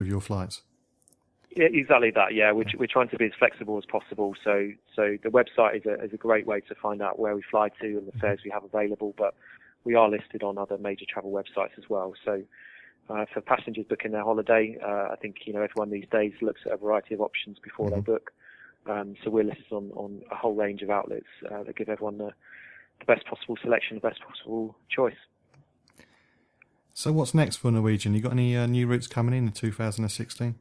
with your flights. Yeah, exactly that. Yeah, we're trying to be as flexible as possible. So the website is a great way to find out where we fly to and the fares we have available. But we are listed on other major travel websites as well. So for passengers booking their holiday, I think everyone these days looks at a variety of options before they book. So we're listed on a whole range of outlets that give everyone the best possible selection, the best possible choice. So what's next for Norwegian? You got any new routes coming in 2016?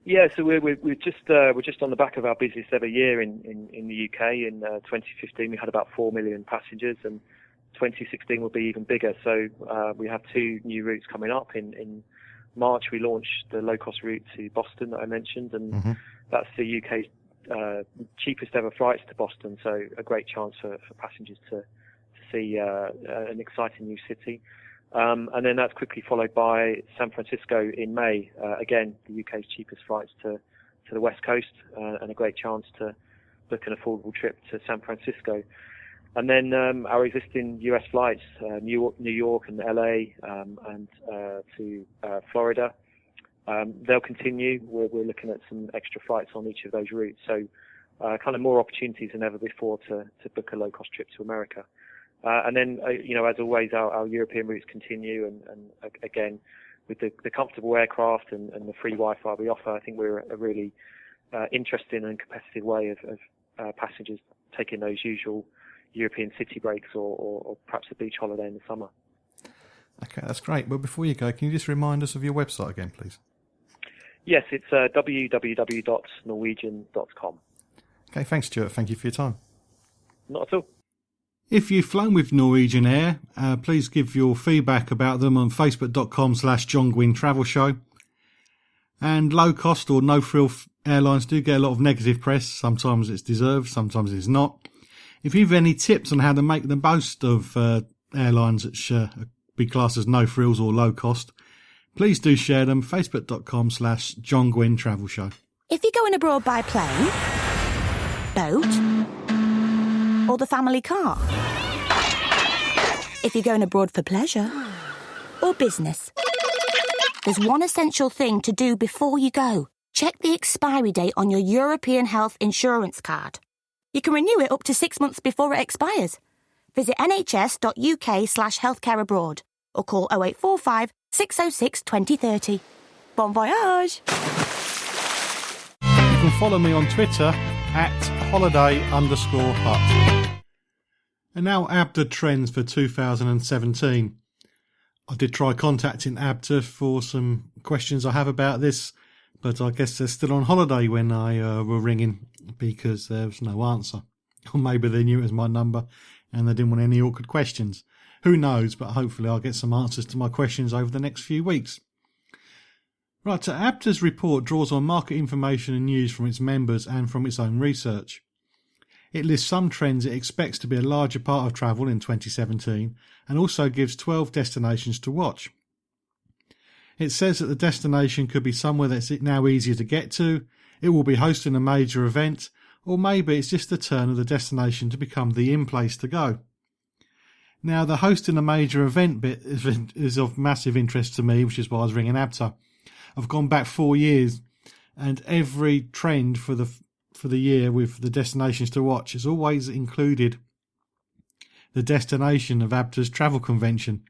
Yeah, so we're just on the back of our busiest ever year in the UK. In 2015, we had about 4 million passengers, and 2016 will be even bigger. So we have 2 new routes coming up. In March, we launched the low-cost route to Boston that I mentioned, and that's the UK's cheapest ever flights to Boston. So a great chance for passengers to see an exciting new city. And then that's quickly followed by San Francisco in May. Again, the UK's cheapest flights to the West Coast, and a great chance to book an affordable trip to San Francisco. And then our existing US flights, New York and LA, and to Florida, they'll continue. We're looking at some extra flights on each of those routes. So kind of more opportunities than ever before to book a low-cost trip to America. And then, as always, our European routes continue. And again, with the comfortable aircraft and the free Wi-Fi we offer, I think we're a really interesting and competitive way of passengers taking those usual European city breaks or perhaps a beach holiday in the summer. Okay, that's great. But before you go, can you just remind us of your website again, please? Yes, it's www.norwegian.com. Okay, thanks, Stuart. Thank you for your time. Not at all. If you've flown with Norwegian Air, please give your feedback about them on facebook.com/John Guinn Travel Show. And low-cost or no-frill airlines do get a lot of negative press. Sometimes it's deserved, sometimes it's not. If you've any tips on how to make the most of airlines that should be classed as no-frills or low-cost, please do share them. facebook.com/John Guinn Travel Show. If you're going abroad by plane, boat, or the family car. If you're going abroad for pleasure or business. There's one essential thing to do before you go. Check the expiry date on your European Health Insurance card. You can renew it up to 6 months before it expires. Visit nhs.uk/healthcareabroad or call 0845 606 2030. Bon voyage! You can follow me on Twitter @holiday_hut. And now ABTA trends for 2017. I did try contacting ABTA for some questions I have about this, but I guess they're still on holiday when I were ringing because there was no answer. Or maybe they knew it was my number and they didn't want any awkward questions. Who knows, but hopefully I'll get some answers to my questions over the next few weeks. Right, so ABTA's report draws on market information and news from its members and from its own research. It lists some trends it expects to be a larger part of travel in 2017 and also gives 12 destinations to watch. It says that the destination could be somewhere that's now easier to get to, it will be hosting a major event, or maybe it's just the turn of the destination to become the in-place to go. Now, the hosting a major event bit is of massive interest to me, which is why I was ringing ABTA. I've gone back 4 years, and every trend for the year with the destinations to watch has always included the destination of ABTA's travel convention.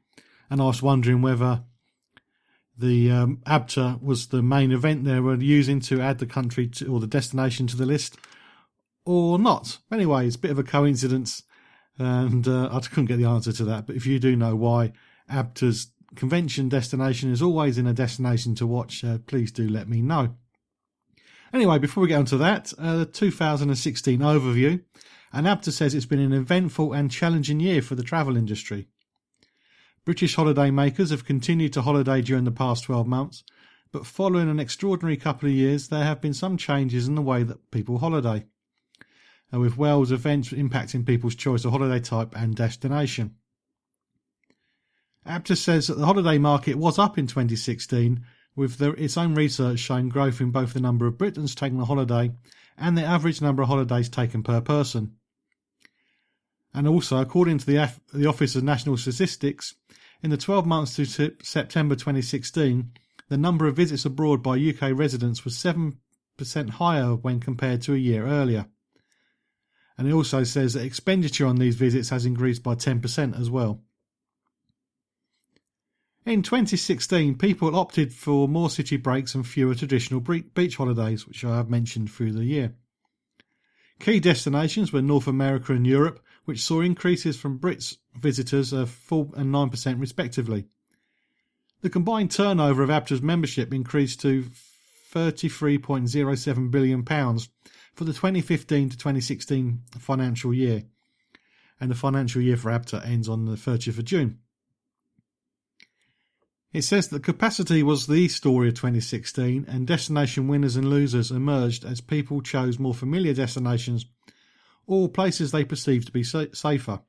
And I was wondering whether the ABTA was the main event they were using to add the country or the destination to the list, or not. Anyway, it's a bit of a coincidence, and I couldn't get the answer to that. But if you do know why ABTA's convention destination is always in a destination to watch, please do let me know. Anyway, before we get on to that, the 2016 overview, and ABTA says it's been an eventful and challenging year for the travel industry. British holiday makers have continued to holiday during the past 12 months, but following an extraordinary couple of years, there have been some changes in the way that people holiday, with Wales events impacting people's choice of holiday type and destination. ABTA says that the holiday market was up in 2016, with its own research showing growth in both the number of Britons taking a holiday and the average number of holidays taken per person. And also, according to the Office of National Statistics, in the 12 months to September 2016, the number of visits abroad by UK residents was 7% higher when compared to a year earlier. And it also says that expenditure on these visits has increased by 10% as well. In 2016, people opted for more city breaks and fewer traditional beach holidays, which I have mentioned through the year. Key destinations were North America and Europe, which saw increases from Brits visitors of 4% and 9% respectively. The combined turnover of ABTA's membership increased to £33.07 billion for the 2015 to 2016 financial year, and the financial year for ABTA ends on the 30th of June. It says that capacity was the story of 2016, and destination winners and losers emerged as people chose more familiar destinations or places they perceived to be safer.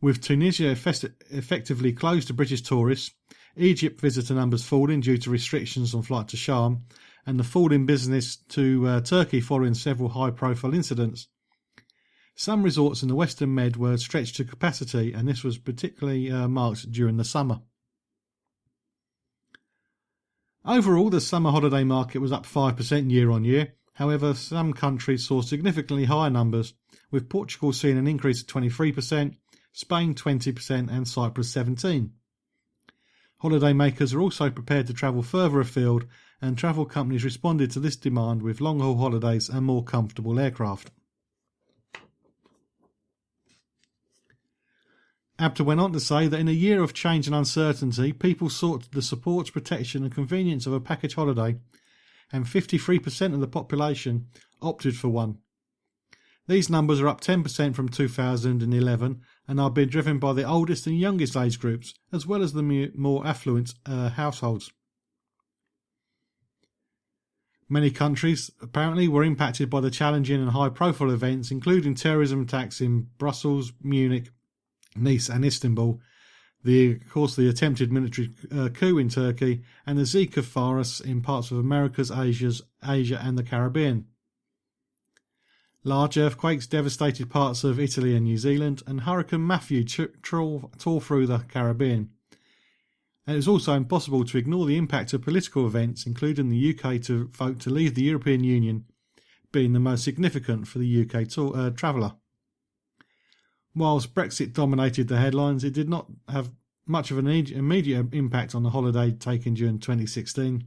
With Tunisia effectively closed to British tourists, Egypt visitor numbers falling due to restrictions on flight to Sharm, and the fall in business to Turkey following several high-profile incidents. Some resorts in the Western Med were stretched to capacity, and this was particularly marked during the summer. Overall, the summer holiday market was up 5% year on year. However, some countries saw significantly higher numbers, with Portugal seeing an increase of 23%, Spain 20% and Cyprus 17%. Holidaymakers are also prepared to travel further afield, and travel companies responded to this demand with long-haul holidays and more comfortable aircraft. ABTA went on to say that in a year of change and uncertainty, people sought the support, protection and convenience of a package holiday, and 53% of the population opted for one. These numbers are up 10% from 2011 and are being driven by the oldest and youngest age groups, as well as the more affluent households. Many countries apparently were impacted by the challenging and high-profile events, including terrorism attacks in Brussels, Munich, Nice and Istanbul, the attempted military coup in Turkey, and the Zika virus in parts of Americas, Asia and the Caribbean. Large earthquakes devastated parts of Italy and New Zealand, and Hurricane Matthew tore through the Caribbean. And it was also impossible to ignore the impact of political events, including the UK to vote to leave the European Union, being the most significant for the UK traveller. Whilst Brexit dominated the headlines, it did not have much of an immediate impact on the holiday taken during 2016.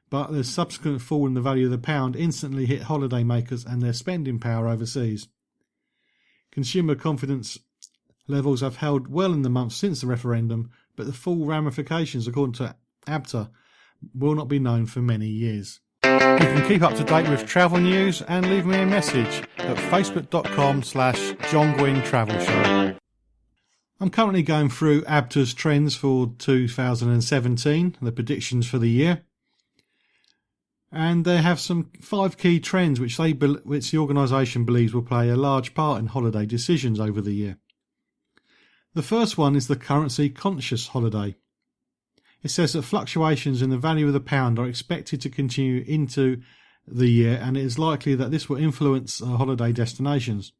But the subsequent fall in the value of the pound instantly hit holidaymakers and their spending power overseas. Consumer confidence levels have held well in the months since the referendum, but the full ramifications, according to ABTA, will not be known for many years. You can keep up to date with travel news and leave me a message at facebook.com/John Guinn Travel Show. I'm currently going through ABTA's trends for 2017, the predictions for the year. And they have some 5 key trends which the organisation believes will play a large part in holiday decisions over the year. The first one is the currency-conscious holiday. It says that fluctuations in the value of the pound are expected to continue into the year, and it is likely that this will influence holiday destinations.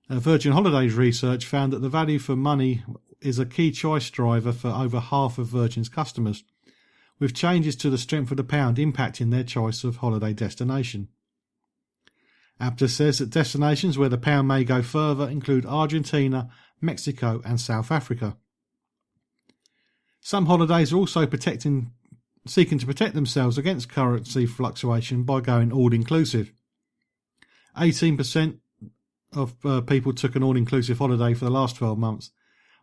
Virgin Holidays research found that the value for money is a key choice driver for over half of Virgin's customers, with changes to the strength of the pound impacting their choice of holiday destination. ABTA says that destinations where the pound may go further include Argentina, Mexico and South Africa. Some holidays are also seeking to protect themselves against currency fluctuation by going all-inclusive. 18% of people took an all-inclusive holiday for the last 12 months,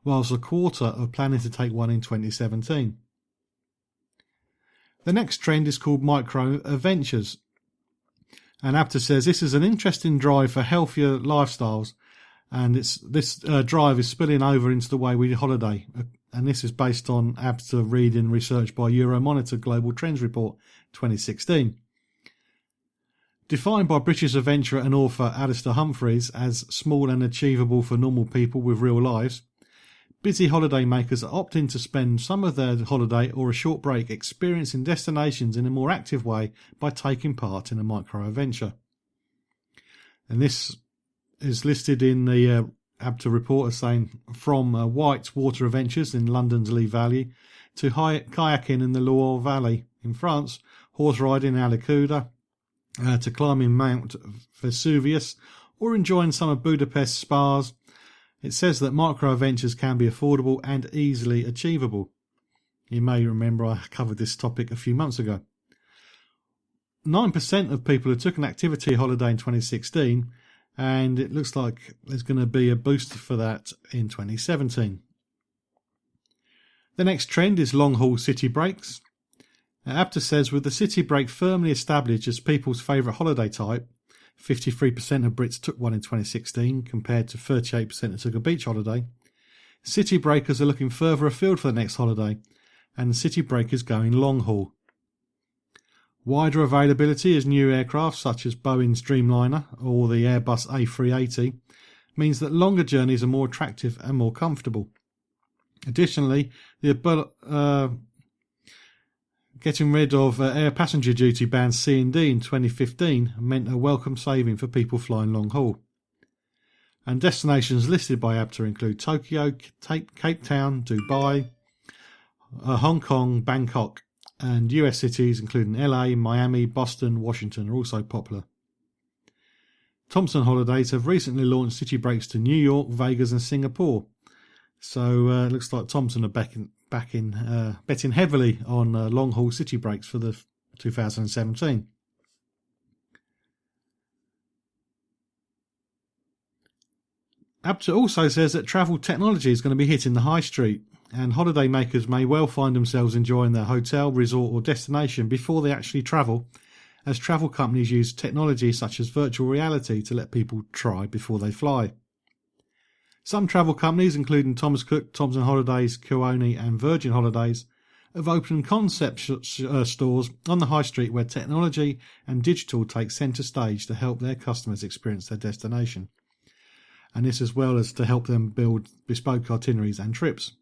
whilst a quarter are planning to take one in 2017. The next trend is called micro-adventures, and ABTA says this is an interesting drive for healthier lifestyles, and this drive is spilling over into the way we holiday, and this is based on ABTA reading research by Euromonitor Global Trends Report 2016. Defined by British adventurer and author Alistair Humphreys as small and achievable for normal people with real lives, busy holidaymakers are opting to spend some of their holiday or a short break experiencing destinations in a more active way by taking part in a micro-adventure. And this is listed in the ABTA report as saying from white water adventures in London's Lee Valley to kayaking in the Loire Valley in France, horse riding in Alicuda, to climbing Mount Vesuvius, or enjoying some of Budapest's spas. It says that micro-adventures can be affordable and easily achievable. You may remember I covered this topic a few months ago. 9% of people who took an activity holiday in 2016, and it looks like there's going to be a boost for that in 2017. The next trend is long-haul city breaks. ABTA says with the city break firmly established as people's favourite holiday type, 53% of Brits took one in 2016 compared to 38% that took a beach holiday, city breakers are looking further afield for the next holiday, and the city break is going long-haul. Wider availability as new aircraft such as Boeing's Dreamliner or the Airbus A380 means that longer journeys are more attractive and more comfortable. Additionally, getting rid of air passenger duty bans C&D in 2015 meant a welcome saving for people flying long haul. And destinations listed by ABTA include Tokyo, Cape Town, Dubai, Hong Kong, Bangkok, and US cities including LA, Miami, Boston, Washington are also popular. Thomson Holidays have recently launched city breaks to New York, Vegas and Singapore. So it looks like Thomson are betting heavily on long-haul city breaks for the 2017. ABTA also says that travel technology is going to be hitting the high street, and holiday makers may well find themselves enjoying their hotel, resort or destination before they actually travel, as travel companies use technology such as virtual reality to let people try before they fly. Some travel companies, including Thomas Cook, Thomson Holidays, Kuoni and Virgin Holidays, have opened concept stores on the high street where technology and digital take centre stage to help their customers experience their destination, and this as well as to help them build bespoke itineraries and trips.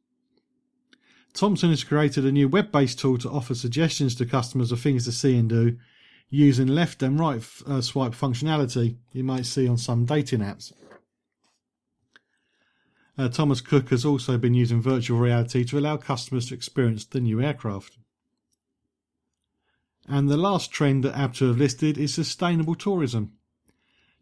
Thomson has created a new web-based tool to offer suggestions to customers of things to see and do using left and right swipe functionality you might see on some dating apps. Thomas Cook has also been using virtual reality to allow customers to experience the new aircraft. And the last trend that ABTA have listed is sustainable tourism.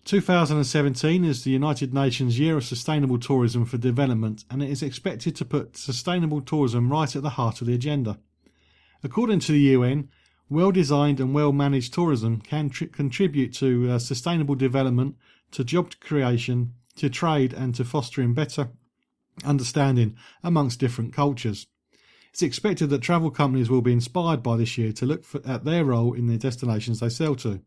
2017 is the United Nations Year of Sustainable Tourism for Development, and it is expected to put sustainable tourism right at the heart of the agenda. According to the UN, well-designed and well-managed tourism can contribute to sustainable development, to job creation, to trade and to fostering better understanding amongst different cultures. It's expected that travel companies will be inspired by this year to look at their role in the destinations they sell to.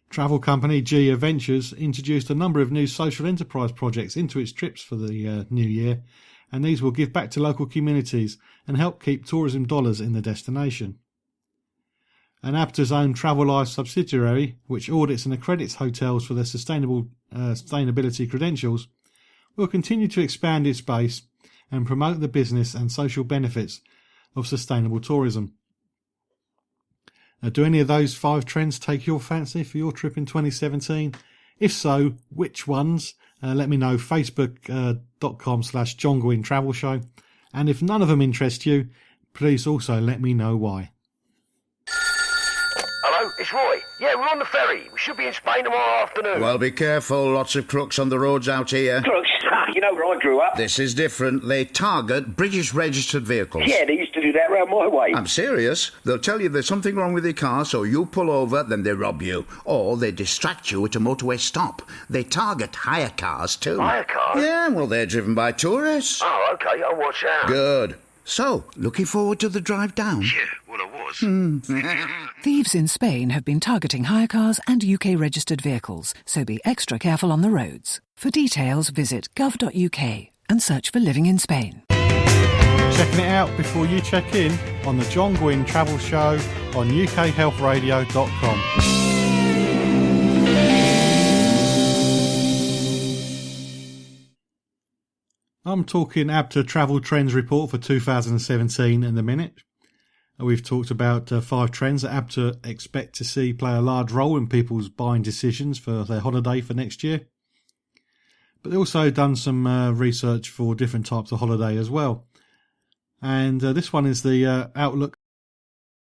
Travel company GE Ventures introduced a number of new social enterprise projects into its trips for the new year, and these will give back to local communities and help keep tourism dollars in the destination. And ABTA's own Travel Life subsidiary, which audits and accredits hotels for their sustainability credentials, will continue to expand its base and promote the business and social benefits of sustainable tourism. Do any of those 5 trends take your fancy for your trip in 2017? If so, which ones? Let me know, facebook.com/John Guinn Travel Show. And if none of them interest you, please also let me know why. Hello, it's Roy. Yeah, we're on the ferry. We should be in Spain tomorrow afternoon. Well, be careful. Lots of crooks on the roads out here. Crooks? You know where I grew up. This is different. They target British registered vehicles. Yeah, they used to do that round my way. I'm serious. They'll tell you there's something wrong with your car, so you pull over, then they rob you. Or they distract you at a motorway stop. They target hire cars, too. Hire cars? Yeah, well, they're driven by tourists. Oh, OK, I'll watch out. Good. So, looking forward to the drive down? Yeah, well, I was. Thieves in Spain have been targeting hire cars and UK-registered vehicles, so be extra careful on the roads. For details, visit gov.uk and search for Living in Spain. Checking it out before you check in on the John Guinn Travel Show on ukhealthradio.com. I'm talking ABTA Travel Trends Report for 2017 in a minute. We've talked about 5 trends that ABTA expect to see play a large role in people's buying decisions for their holiday for next year. But they've also done some research for different types of holiday as well. And this one is the outlook